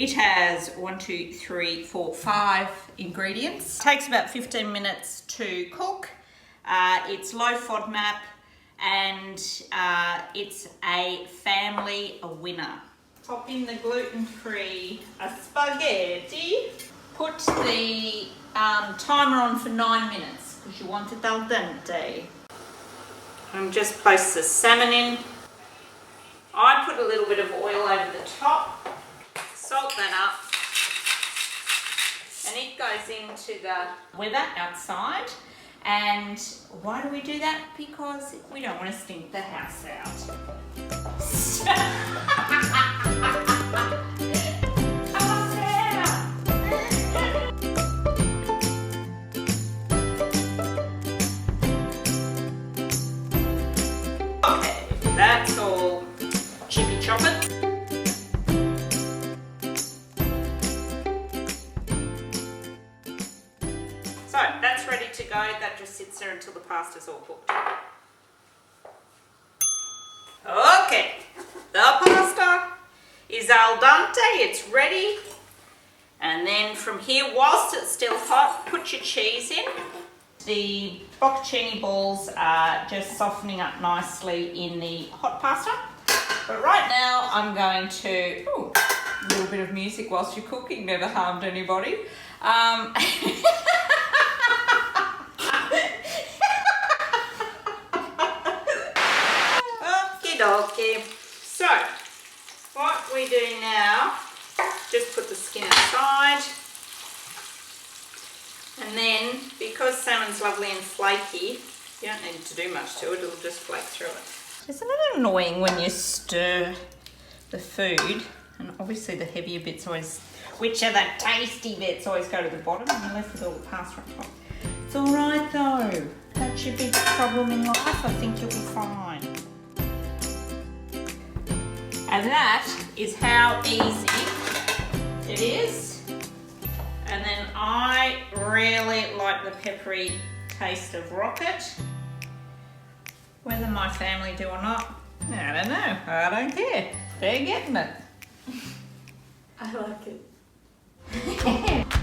It has 5 ingredients. It takes about 15 minutes to cook. It's low FODMAP and it's a family winner. Pop in the gluten-free spaghetti. Put the timer on for 9 minutes because you want it al dente. And just place the salmon in. I put a little bit of oil over the top, salt that up, and it goes into the weather outside. And why do we do that? Because we don't want to stink the house out. Okay, that's all chippy chopping. So that's ready to go. That just sits there until the pasta's all cooked. Okay, the pasta is al dente, it's ready. And then from here, whilst it's still hot, put your cheese in. The bocconcini balls are just softening up nicely in the hot pasta. But right now I'm going to, a little bit of music whilst you're cooking, never harmed anybody. Okay, so what we do now, just put the skin aside, and then because salmon's lovely and flaky, you don't need to do much to it, it'll just flake through it. Isn't it annoying when you stir the food, and obviously the heavier bits always, which are the tasty bits, always go to the bottom and you're left with all the pasta on top. It's alright though, that's your big problem in life, I think you'll be fine. And that is how easy it is. And then I really like the peppery taste of rocket. Whether my family do or not, I don't know. I don't care. They're getting it. I like it.